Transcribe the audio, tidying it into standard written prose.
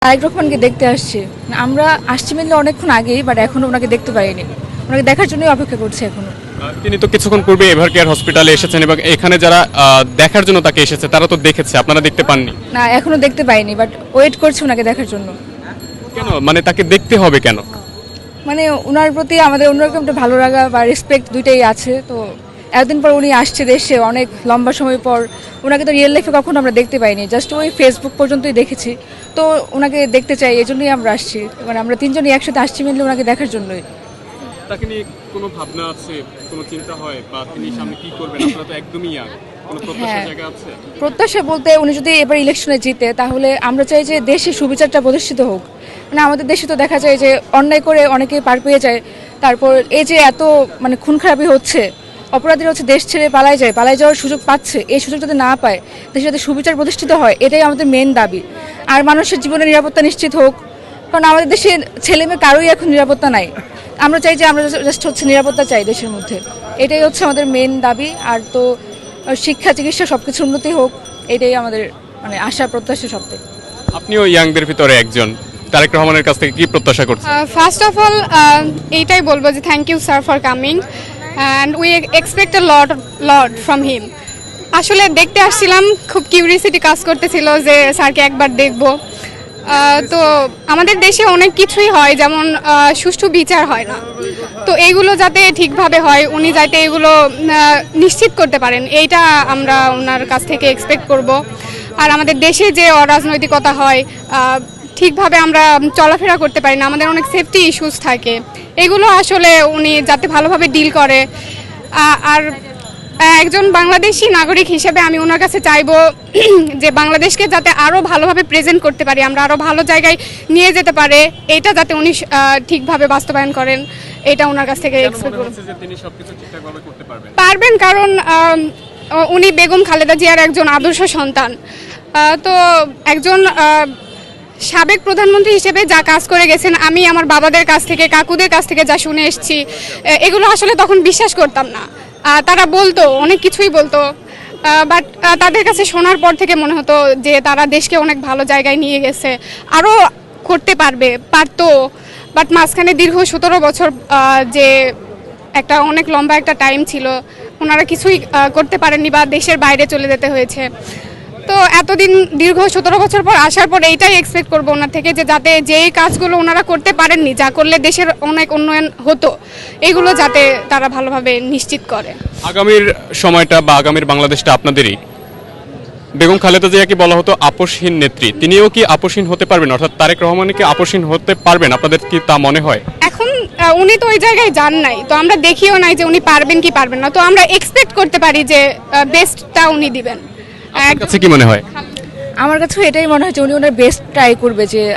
তারেক রহমানকে দেখতে আসছে, আমরা আসছি মেনলি অনেকক্ষণ আগেই, বাট এখনো ওনাকে দেখতে পাইনি। ওনাকে দেখার জন্যই অপেক্ষা করছি এখনো। তিনি তো কিছুক্ষণ পূর্বে এভার কেয়ার হসপিটালে এসেছেন এবং এখানে যারা দেখার জন্য তাকে এসেছে তারা তো দেখেছে, আপনারা দেখতে পাননি না, এখনো দেখতে পাইনি, বাট ওয়েট করছি ওনাকে দেখার জন্য। কেন? মানে তাকে দেখতে হবে কেন? মানে ওনার প্রতি আমাদের অন্যরকম একটা ভালো লাগা বা রেসপেক্ট দুইটাই আছে। তো এতদিন পর উনি আসছে দেশে, অনেক লম্বা সময় পর। ওনাকে তো রিয়েল লাইফে কখনো আমরা দেখতে পাইনি, জাস্ট ওই ফেসবুক পর্যন্তই দেখেছি। তো ওনাকে দেখতে চাই, এই জন্যই আমরা আসছি। মানে আমরা তিনজনই একসাথে আসছি মেনলি ওনাকে দেখার জন্যই। তাকে নিয়ে কোনো ভাবনা আছে, কোনো চিন্তা হয়, বা তিনি সামনে কি করবেন? আপনারা তো একদমই ইয়াং, কোনো প্রত্যাশার জায়গা আছে? প্রত্যাশা বলতে উনি যদি এবার ইলেকশনে জিতে, তাহলে আমরা চাই যে দেশে সুবিচারটা প্রতিষ্ঠিত হোক। মানে আমাদের দেশে তো দেখা যায় যে অন্যায় করে অনেকে পার পেয়ে যায়। তারপর এই যে এত মানে খুন খারাপি হচ্ছে, অপরাধীরা হচ্ছে দেশ ছেড়ে পালায় যায়, পালায় যাওয়ার সুযোগ পাচ্ছে। এই সুযোগ যদি না পায়, দেশে যাতে সুবিচার প্রতিষ্ঠিত হয়, এটাই আমাদের মেন দাবি। আর মানুষের জীবনের নিরাপত্তা নিশ্চিত হোক, কারণ আমাদের দেশে ছেলে মেয়ে কারোই এখন নিরাপত্তা নাই। আমরা চাই যে আমরা জাস্ট হচ্ছে নিরাপত্তা চাই দেশের মধ্যে, এটাই হচ্ছে আমাদের মেন দাবি। আর তো শিক্ষা চিকিৎসা সবকিছু উন্নতি হোক, এটাই আমাদের মানে আশা প্রত্যাশা সবটাই। আপনিও ইয়াংদের ভিতরে একজন, তারেক রহমানের কাছ থেকে কি প্রত্যাশা করছেন? ফার্স্ট অফ অল এইটাই বলবো যে thank you sir for coming and we expect a lot from him. আসলে দেখতে আসছিলাম, খুব কিউরিয়াসিটি কাজ করতেছিল যে স্যারকে একবার দেখবো। তো আমাদের দেশে অনেক কিছুই হয়, যেমন সুষ্ঠু বিচার হয় না, তো এইগুলো যাতে ঠিকভাবে হয়, উনি যাতে এগুলো নিশ্চিত করতে পারেন, এইটা আমরা ওনার কাছ থেকে এক্সপেক্ট করব। আর আমাদের দেশে যে অরাজনৈতিকতা হয়, ঠিকভাবে আমরা চলাফেরা করতে পারি না, আমাদের অনেক সেফটি ইস্যুস থাকে, এগুলো আসলে উনি যাতে ভালোভাবে ডিল করে। আর একজন বাংলাদেশি নাগরিক হিসেবে আমি ওনার কাছে চাইবো যে বাংলাদেশকে যাতে আরও ভালোভাবে প্রেজেন্ট করতে পারি, আমরা আরও ভালো জায়গায় নিয়ে যেতে পারে, এটা যাতে উনি ঠিকভাবে বাস্তবায়ন করেন, এটা ওনার কাছ থেকে এক্সপেক্ট করব। পারবেন, কারণ উনি বেগম খালেদা জিয়ার একজন আদর্শ সন্তান। তো একজন সাবেক প্রধানমন্ত্রী হিসেবে যা কাজ করে গেছেন, আমি আমার বাবাদের কাছ থেকে, কাকুদের কাছ থেকে যা শুনে এসেছি, এগুলো আসলে তখন বিশ্বাস করতাম না। তারা বলতো, অনেক কিছুই বলতো, বাট তাদের কাছে শোনার পর থেকে মনে হতো যে তারা দেশকে অনেক ভালো জায়গায় নিয়ে গেছে, আরও করতে পারতো। বাট মাঝখানে দীর্ঘ 17 বছর যে একটা অনেক লম্বা একটা টাইম ছিল, ওনারা কিছুই করতে পারেননি বা দেশের বাইরে চলে যেতে হয়েছে। তো এতদিন দীর্ঘ 17 বছর পর আসার পর এইটাই এক্সপেক্ট করবো ওনার থেকে, যে যাতে যেই কাজগুলো ওনারা করতে পারেননি, যা করলে দেশের অনেক উন্নয়ন হতো, এগুলো যাতে তারা ভালোভাবে নিশ্চিত করে। আগামীর সময়টা বা আগামীর বাংলাদেশটা আপনাদেরই। বেগম খালেদা জিয়াকে বলা হতো আপসহীন নেত্রী, তিনিও কি আপসহীন হতে পারবেন? অর্থাৎ তারেক রহমান কি আপসহীন হতে পারবেন? আপনাদের কি তা মনে হয়? এখন উনি তো ওই জায়গায় যান নাই, তো আমরা দেখিও নাই যে উনি পারবেন কি পারবেন না, তো আমরা এক্সপেক্ট করতে পারি যে বেস্টটা উনি দিবেন। আপনার কাছে কি মনে হয়? আমার কাছেও এটাই মনে হয় যে উনি ওনার বেস্ট ট্রাই করবে, যে